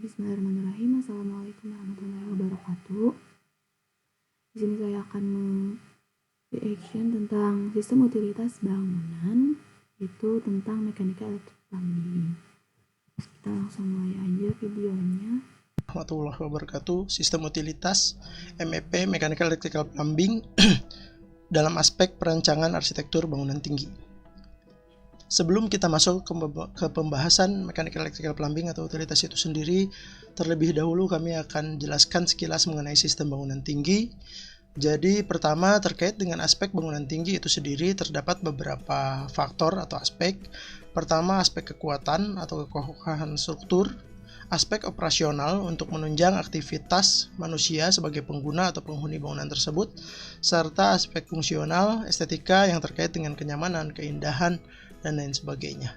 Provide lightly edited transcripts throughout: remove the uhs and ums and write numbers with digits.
Bismillahirrahmanirrahim. Assalamualaikum warahmatullahi wabarakatuh. Di sini saya akan reaction tentang sistem utilitas bangunan, itu tentang mekanika elektrik plumbing. Kita langsung mulai aja videonya. Warahmatullahi wabarakatuh. Sistem utilitas MEP Mechanical Electrical Plumbing dalam aspek perancangan arsitektur bangunan tinggi. Sebelum kita masuk ke pembahasan Mechanical Electrical Plumbing atau utilitas itu sendiri, terlebih dahulu kami akan jelaskan sekilas mengenai sistem bangunan tinggi. Jadi pertama, terkait dengan aspek bangunan tinggi itu sendiri terdapat beberapa faktor atau aspek. Pertama, aspek kekuatan atau kekokohan struktur, aspek operasional untuk menunjang aktivitas manusia sebagai pengguna atau penghuni bangunan tersebut, serta aspek fungsional, estetika yang terkait dengan kenyamanan, keindahan, dan lain sebagainya.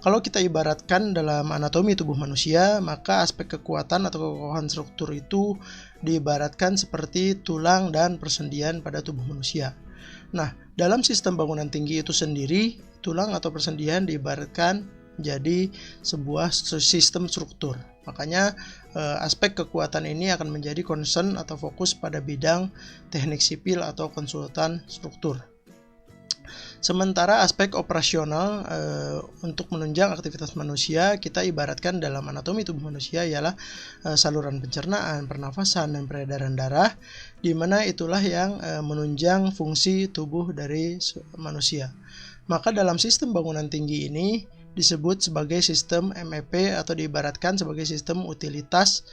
Kalau kita ibaratkan dalam anatomi tubuh manusia, maka aspek kekuatan atau kekokohan struktur itu diibaratkan seperti tulang dan persendian pada tubuh manusia. Nah, dalam sistem bangunan tinggi itu sendiri, tulang atau persendian diibaratkan menjadi sebuah sistem struktur. Makanya aspek kekuatan ini akan menjadi concern atau fokus pada bidang teknik sipil atau konsultan struktur. Sementara aspek operasional untuk menunjang aktivitas manusia, kita ibaratkan dalam anatomi tubuh manusia ialah saluran pencernaan, pernafasan, dan peredaran darah, di mana itulah yang menunjang fungsi tubuh dari manusia. Maka dalam sistem bangunan tinggi ini disebut sebagai sistem MEP atau diibaratkan sebagai sistem utilitas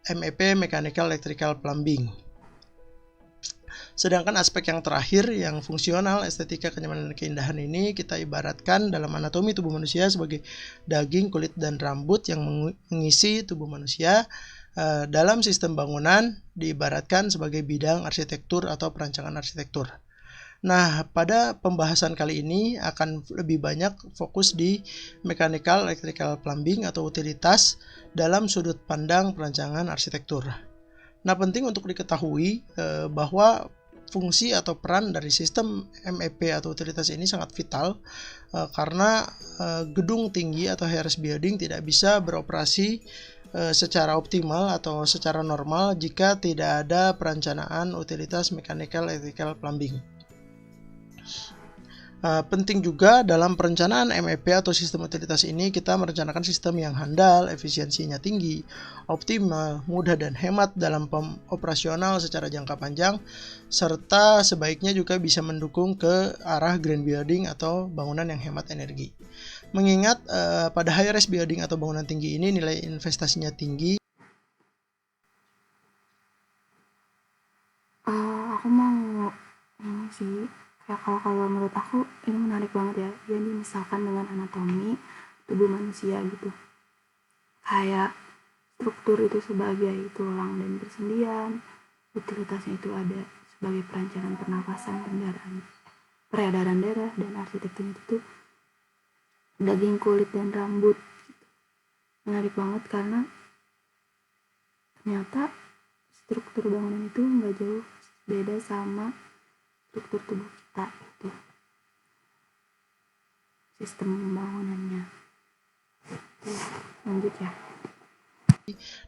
MEP Mechanical Electrical Plumbing. Sedangkan aspek yang terakhir, yang fungsional, estetika, kenyamanan, dan keindahan ini kita ibaratkan dalam anatomi tubuh manusia sebagai daging, kulit, dan rambut yang mengisi tubuh manusia. Dalam sistem bangunan diibaratkan sebagai bidang arsitektur atau perancangan arsitektur. Nah, pada pembahasan kali ini akan lebih banyak fokus di mechanical electrical plumbing atau utilitas dalam sudut pandang perancangan arsitektur. Nah, penting untuk diketahui bahwa fungsi atau peran dari sistem MEP atau utilitas ini sangat vital karena gedung tinggi atau high-rise building tidak bisa beroperasi secara optimal atau secara normal jika tidak ada perencanaan utilitas mechanical electrical plumbing. Penting juga dalam perencanaan MEP atau sistem utilitas ini kita merencanakan sistem yang handal, efisiensinya tinggi, optimal, mudah dan hemat dalam operasional secara jangka panjang, serta sebaiknya juga bisa mendukung ke arah green building atau bangunan yang hemat energi. Mengingat pada high-rise building atau bangunan tinggi ini nilai investasinya tinggi. Aku mau ini sih, kayak kalau menurut aku ini menarik banget ya. Jadi misalkan dengan anatomi tubuh manusia gitu, kayak struktur itu sebagai tulang dan persendian, utilitasnya itu ada sebagai perancangan pernafasan, peredaran darah, dan arsitekturnya itu daging, kulit, dan rambut. Menarik banget karena ternyata struktur bangunan itu nggak jauh beda sama struktur tubuh kita itu, sistem bangunannya. Lanjut ya.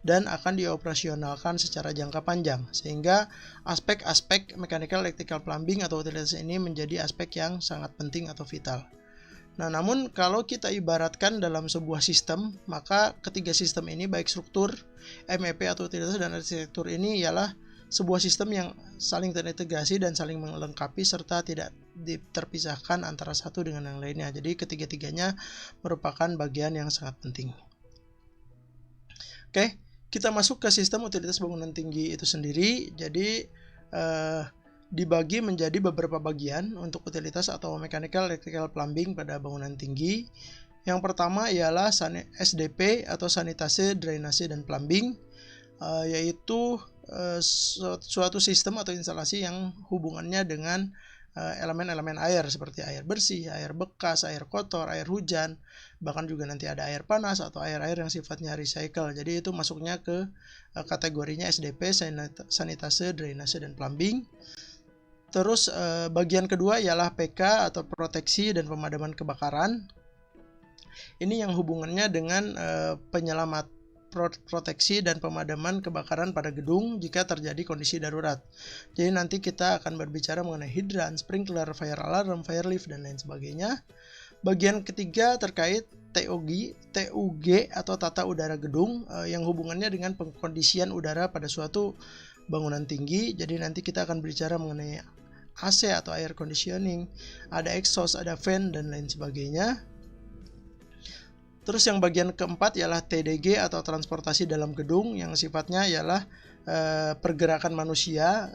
Dan akan dioperasionalkan secara jangka panjang, sehingga aspek-aspek mechanical electrical plumbing atau utilitas ini menjadi aspek yang sangat penting atau vital. Nah, namun kalau kita ibaratkan dalam sebuah sistem, maka ketiga sistem ini baik struktur, MEP atau utilitas, dan arsitektur ini ialah sebuah sistem yang saling terintegrasi dan saling melengkapi serta tidak terpisahkan antara satu dengan yang lainnya. Jadi ketiga-tiganya merupakan bagian yang sangat penting. Oke, kita masuk ke sistem utilitas bangunan tinggi itu sendiri. Jadi dibagi menjadi beberapa bagian untuk utilitas atau mechanical electrical plumbing pada bangunan tinggi. Yang pertama ialah SDP atau sanitase, drainase, dan plumbing, yaitu suatu sistem atau instalasi yang hubungannya dengan elemen-elemen air seperti air bersih, air bekas, air kotor, air hujan, bahkan juga nanti ada air panas atau air-air yang sifatnya recycle. Jadi itu masuknya ke kategorinya SDP, sanitase, drainase, dan plumbing. Terus bagian kedua ialah PK atau proteksi dan pemadaman kebakaran. Ini yang hubungannya dengan proteksi dan pemadaman kebakaran pada gedung jika terjadi kondisi darurat. Jadi nanti kita akan berbicara mengenai hidran, sprinkler, fire alarm, fire lift, dan lain sebagainya. Bagian ketiga terkait TUG atau tata udara gedung yang hubungannya dengan pengkondisian udara pada suatu bangunan tinggi. Jadi nanti kita akan berbicara mengenai AC atau air conditioning, ada exhaust, ada fan, dan lain sebagainya. Terus yang bagian keempat ialah TDG atau transportasi dalam gedung yang sifatnya ialah pergerakan manusia.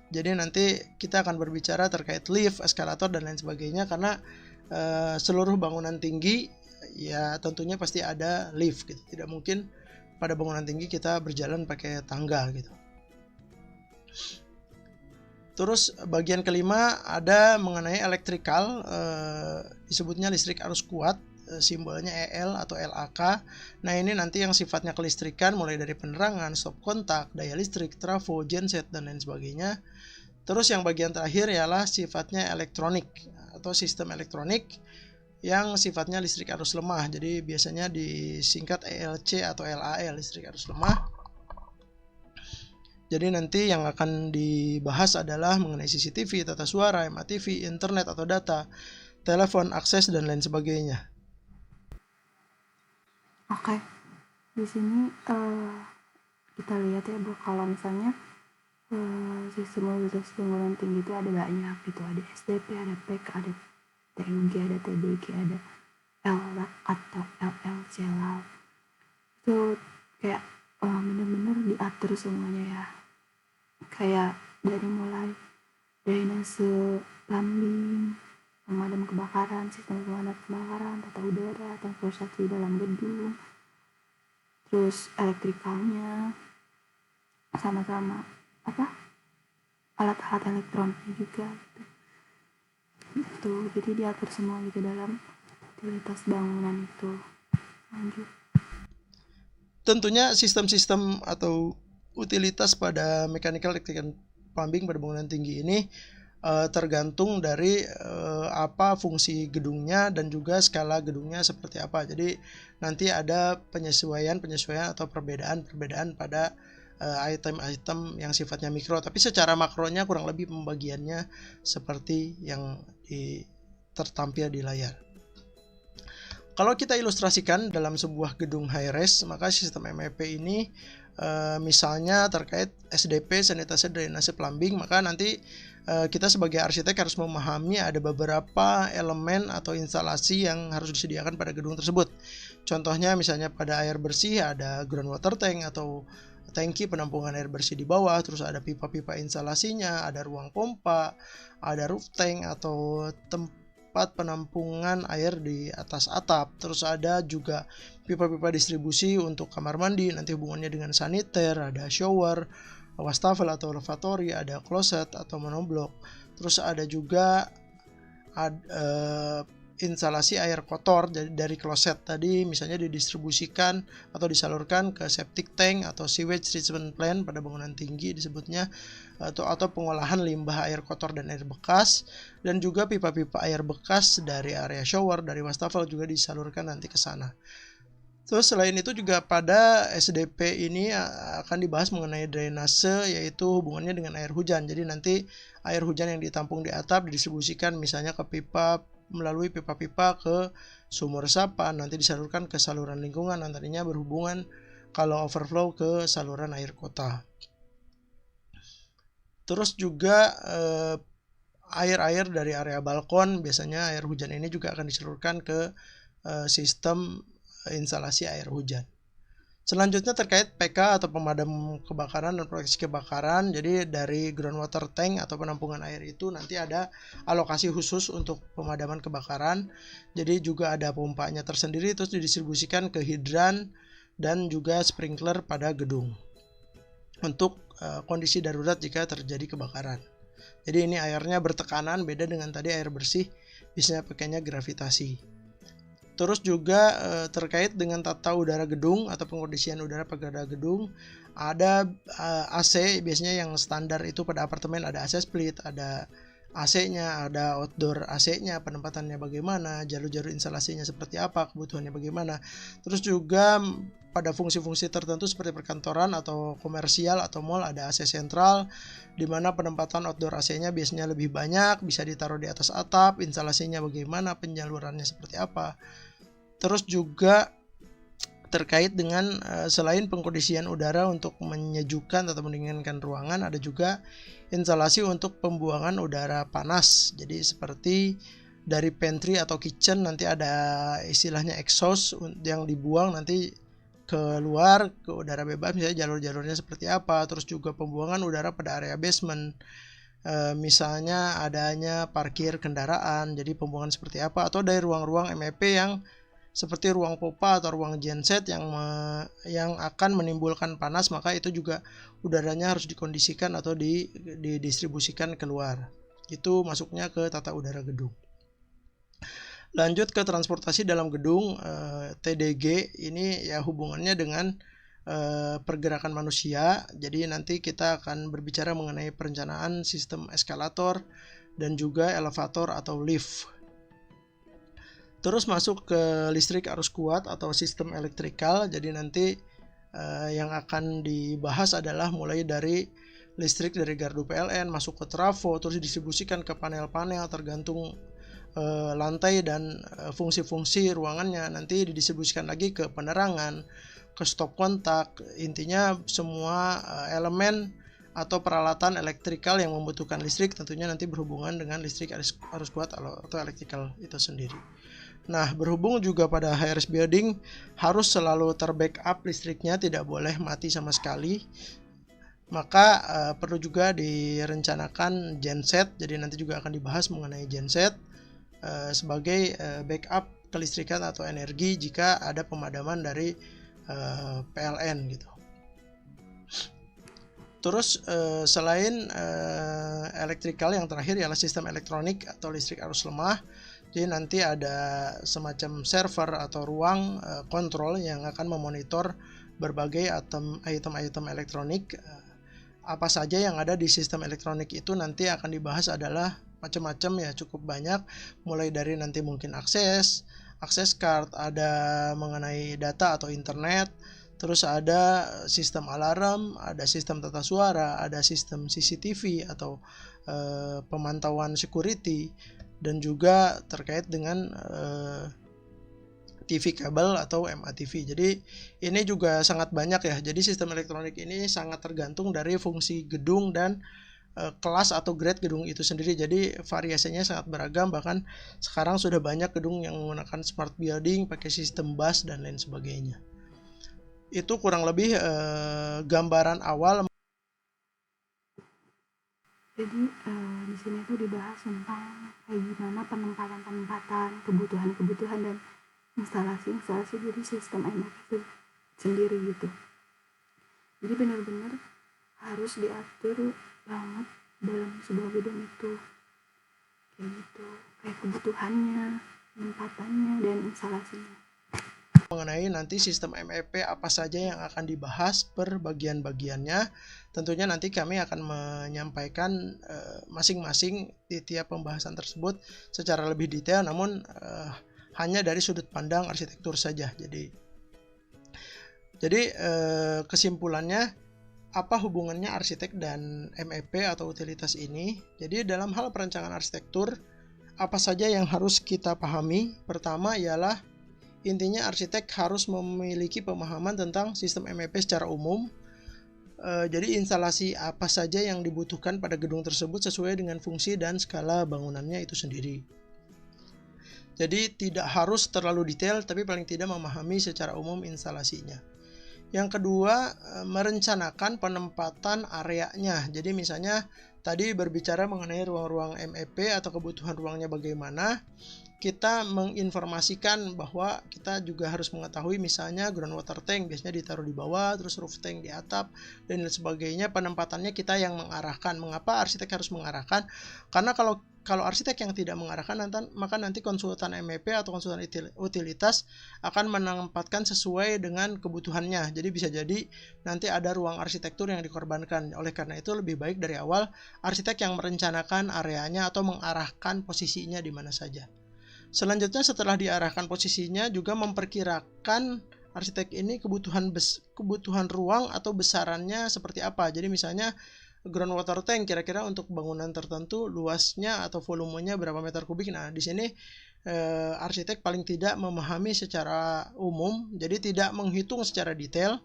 Jadi nanti kita akan berbicara terkait lift, eskalator, dan lain sebagainya karena seluruh bangunan tinggi ya tentunya pasti ada lift gitu. Tidak mungkin pada bangunan tinggi kita berjalan pakai tangga gitu. Terus bagian kelima ada mengenai elektrikal, disebutnya listrik arus kuat, simbolnya EL atau LAK. Nah ini nanti yang sifatnya kelistrikan mulai dari penerangan, stop kontak, daya listrik, trafo, genset, dan lain sebagainya. Terus yang bagian terakhir ialah sifatnya elektronik atau sistem elektronik yang sifatnya listrik arus lemah. Jadi biasanya disingkat ELC atau LAL, listrik arus lemah. Jadi nanti yang akan dibahas adalah mengenai CCTV, tata suara, MATV, internet atau data, telepon, akses, dan lain sebagainya. Oke, di sini kita lihat ya Bu, kalau misalnya sistem mobilitas bangunan tinggi itu ada banyak gitu, ada SDP, ada PK, ada TUG, ada TDG, ada LRAK atau LLC. Itu kayak bener-bener diatur semuanya ya, kayak dari mulai drainase, plumbing, pemadam kebakaran, sistem pemadam kebakaran, tata udara, transportasi dalam gedung, terus elektrikalnya, sama-sama alat-alat elektroniknya juga gitu. Jadi diatur semua gitu dalam utilitas bangunan itu. Lanjut. Tentunya sistem-sistem atau utilitas pada mechanical, electrical, plumbing pada bangunan tinggi ini tergantung dari apa fungsi gedungnya dan juga skala gedungnya seperti apa. Jadi nanti ada penyesuaian atau perbedaan pada item-item yang sifatnya mikro. Tapi secara makronya kurang lebih pembagiannya seperti yang tertampil di layar. Kalau kita ilustrasikan dalam sebuah gedung high-rise, maka sistem MEP ini misalnya terkait SDP, sanitasi, drainase, plumbing, maka nanti kita sebagai arsitek harus memahami ada beberapa elemen atau instalasi yang harus disediakan pada gedung tersebut. Contohnya misalnya pada air bersih ada groundwater tank atau tangki penampungan air bersih di bawah, terus ada pipa-pipa instalasinya, ada ruang pompa, ada roof tank atau tempat penampungan air di atas atap. Terus ada juga pipa-pipa distribusi untuk kamar mandi, nanti hubungannya dengan saniter, ada shower, wastafel atau lavatory, ada kloset atau monoblok. Terus ada juga instalasi air kotor dari kloset tadi, misalnya didistribusikan atau disalurkan ke septic tank atau sewage treatment plant pada bangunan tinggi disebutnya, atau pengolahan limbah air kotor dan air bekas, dan juga pipa-pipa air bekas dari area shower, dari wastafel juga disalurkan nanti ke sana. Terus selain itu juga pada SDP ini akan dibahas mengenai drainase, yaitu hubungannya dengan air hujan. Jadi nanti air hujan yang ditampung di atap didistribusikan misalnya ke pipa, melalui pipa-pipa ke sumur resapan, nanti disalurkan ke saluran lingkungan, nantinya berhubungan kalau overflow ke saluran air kota. Terus juga air-air dari area balkon, biasanya air hujan ini juga akan disalurkan ke sistem instalasi air hujan. Selanjutnya terkait PK atau pemadam kebakaran dan proteksi kebakaran. Jadi dari groundwater tank atau penampungan air itu nanti ada alokasi khusus untuk pemadaman kebakaran. Jadi juga ada pompanya tersendiri, terus didistribusikan ke hidran dan juga sprinkler pada gedung untuk kondisi darurat jika terjadi kebakaran. Jadi ini airnya bertekanan, beda dengan tadi air bersih biasanya pakainya gravitasi. Terus juga terkait dengan tata udara gedung atau pengkondisian udara pada gedung, ada AC biasanya yang standar itu pada apartemen ada AC split, ada AC-nya, ada outdoor AC-nya, penempatannya bagaimana, jalur-jalur instalasinya seperti apa, kebutuhannya bagaimana. Terus juga pada fungsi-fungsi tertentu seperti perkantoran atau komersial atau mall ada AC sentral, di mana penempatan outdoor AC-nya biasanya lebih banyak, bisa ditaruh di atas atap, instalasinya bagaimana, penyalurannya seperti apa. Terus juga terkait dengan selain pengkondisian udara untuk menyejukkan atau mendinginkan ruangan, ada juga instalasi untuk pembuangan udara panas. Jadi seperti dari pantry atau kitchen nanti ada istilahnya exhaust yang dibuang nanti keluar ke udara bebas, misalnya jalur-jalurnya seperti apa. Terus juga pembuangan udara pada area basement, misalnya adanya parkir kendaraan, jadi pembuangan seperti apa, atau dari ruang-ruang MEP yang seperti ruang pompa atau ruang genset yang akan menimbulkan panas, maka itu juga udaranya harus dikondisikan atau didistribusikan keluar. Itu masuknya ke tata udara gedung. Lanjut ke transportasi dalam gedung, TDG ini ya hubungannya dengan pergerakan manusia. Jadi nanti kita akan berbicara mengenai perencanaan sistem eskalator dan juga elevator atau lift. Terus masuk ke listrik arus kuat atau sistem elektrikal. Jadi nanti yang akan dibahas adalah mulai dari listrik dari gardu PLN masuk ke trafo, terus didistribusikan ke panel-panel tergantung lantai dan fungsi-fungsi ruangannya. Nanti didistribusikan lagi ke penerangan, ke stop kontak. Intinya semua elemen atau peralatan elektrikal yang membutuhkan listrik tentunya nanti berhubungan dengan listrik arus kuat atau elektrikal itu sendiri. Nah, berhubung juga pada HRS building harus selalu terbackup listriknya, tidak boleh mati sama sekali. Maka perlu juga direncanakan genset. Jadi nanti juga akan dibahas mengenai genset sebagai backup kelistrikan atau energi jika ada pemadaman dari PLN gitu. Terus selain elektrikal, yang terakhir ialah sistem elektronik atau listrik arus lemah. Jadi nanti ada semacam server atau ruang kontrol yang akan memonitor berbagai item elektronik. Apa saja yang ada di sistem elektronik itu nanti akan dibahas adalah macam-macam ya, cukup banyak. Mulai dari nanti mungkin akses card, ada mengenai data atau internet, terus ada sistem alarm, ada sistem tata suara, ada sistem CCTV atau pemantauan security, dan juga terkait dengan TV kabel atau MATV. Jadi ini juga sangat banyak ya. Jadi sistem elektronik ini sangat tergantung dari fungsi gedung dan kelas atau grade gedung itu sendiri. Jadi variasinya sangat beragam. Bahkan sekarang sudah banyak gedung yang menggunakan smart building, pakai sistem bus dan lain sebagainya. Itu kurang lebih gambaran awal. Jadi di sini tuh dibahas tentang kayak gimana penempatan, kebutuhan dan instalasi dari sistem MF itu sendiri gitu. Jadi benar-benar harus diatur banget dalam sebuah gedung itu, kayak gitu, kayak kebutuhannya, penempatannya dan instalasinya. Mengenai nanti sistem MEP apa saja yang akan dibahas per bagian-bagiannya, tentunya nanti kami akan menyampaikan masing-masing di tiap pembahasan tersebut secara lebih detail, namun hanya dari sudut pandang arsitektur saja. Jadi kesimpulannya, apa hubungannya arsitek dan MEP atau utilitas ini? Jadi dalam hal perencanaan arsitektur, apa saja yang harus kita pahami? Pertama ialah intinya arsitek harus memiliki pemahaman tentang sistem MEP secara umum. Jadi instalasi apa saja yang dibutuhkan pada gedung tersebut sesuai dengan fungsi dan skala bangunannya itu sendiri. Jadi tidak harus terlalu detail, tapi paling tidak memahami secara umum instalasinya. Yang kedua, merencanakan penempatan areanya. Jadi misalnya tadi berbicara mengenai ruang-ruang MEP atau kebutuhan ruangnya bagaimana. kita menginformasikan bahwa kita juga harus mengetahui misalnya groundwater tank biasanya ditaruh di bawah, terus roof tank di atap, dan lain sebagainya. Penempatannya kita yang mengarahkan. Mengapa arsitek harus mengarahkan? Karena kalau arsitek yang tidak mengarahkan, maka nanti konsultan MEP atau konsultan utilitas akan menempatkan sesuai dengan kebutuhannya. Jadi bisa jadi nanti ada ruang arsitektur yang dikorbankan. Oleh karena itu lebih baik dari awal arsitek yang merencanakan areanya atau mengarahkan posisinya di mana saja. Selanjutnya setelah diarahkan posisinya juga memperkirakan arsitek ini kebutuhan ruang atau besarannya seperti apa. Jadi misalnya groundwater tank kira-kira untuk bangunan tertentu luasnya atau volumenya berapa meter kubik. Nah, di sini arsitek paling tidak memahami secara umum, jadi tidak menghitung secara detail.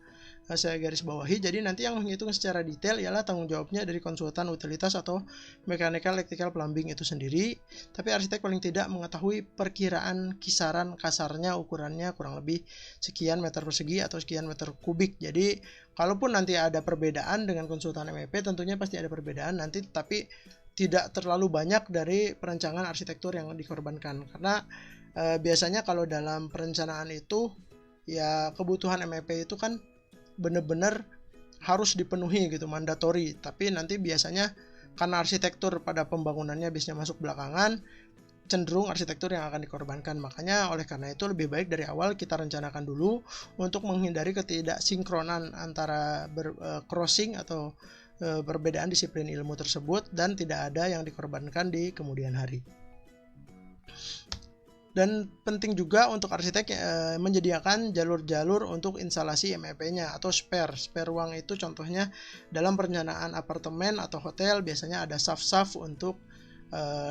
Saya garis bawahi, jadi nanti yang menghitung secara detail ialah tanggung jawabnya dari konsultan utilitas atau mechanical electrical plumbing itu sendiri. Tapi arsitek paling tidak mengetahui perkiraan kisaran kasarnya, ukurannya kurang lebih sekian meter persegi atau sekian meter kubik. Jadi kalaupun nanti ada perbedaan dengan konsultan MEP, tentunya pasti ada perbedaan nanti, tapi tidak terlalu banyak dari perencanaan arsitektur yang dikorbankan. Karena biasanya kalau dalam perencanaan itu ya kebutuhan MEP itu kan benar-benar harus dipenuhi gitu, mandatori. Tapi nanti biasanya karena arsitektur pada pembangunannya biasanya masuk belakangan, cenderung arsitektur yang akan dikorbankan. Makanya oleh karena itu lebih baik dari awal kita rencanakan dulu untuk menghindari ketidaksinkronan antara crossing atau perbedaan disiplin ilmu tersebut dan tidak ada yang dikorbankan di kemudian hari. Dan penting juga untuk arsitek menyediakan jalur-jalur untuk instalasi MEP-nya atau spare ruang. Itu contohnya dalam perencanaan apartemen atau hotel biasanya ada saf-saf untuk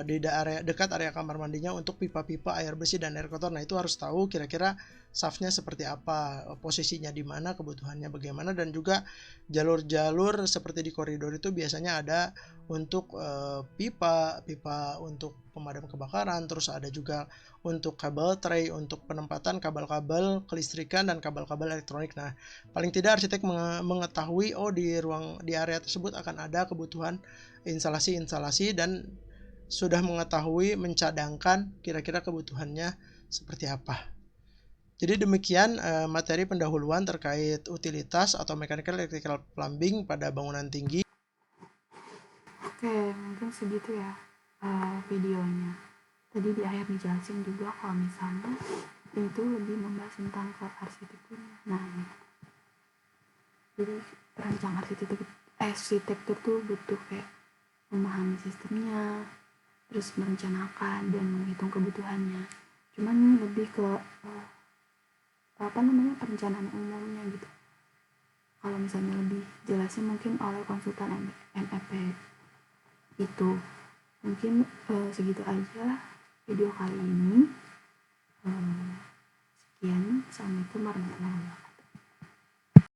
di dekat area kamar mandinya untuk pipa-pipa air bersih dan air kotor. Nah, itu harus tahu kira-kira safnya seperti apa, posisinya di mana, kebutuhannya bagaimana, dan juga jalur-jalur seperti di koridor itu biasanya ada untuk pipa untuk pemadam kebakaran, terus ada juga untuk kabel tray untuk penempatan kabel-kabel kelistrikan dan kabel-kabel elektronik. Nah, paling tidak arsitek mengetahui di area tersebut akan ada kebutuhan instalasi dan sudah mengetahui mencadangkan kira-kira kebutuhannya seperti apa. Jadi demikian materi pendahuluan terkait utilitas atau mechanical electrical plumbing pada bangunan tinggi. Oke, mungkin segitu ya videonya. Tadi di akhir dijelasin juga kalau misalnya itu lebih membahas tentang ke arsitekturnya. Nah, jadi perancang arsitektur tuh butuh kayak memahami sistemnya, terus merencanakan dan menghitung kebutuhannya. Cuman lebih ke perencanaan umumnya gitu. Kalau misalnya lebih jelasin mungkin oleh konsultan MEP itu. Mungkin segitu aja video kali ini. Sekian, assalamualaikum warahmatullahi wabarakatuh.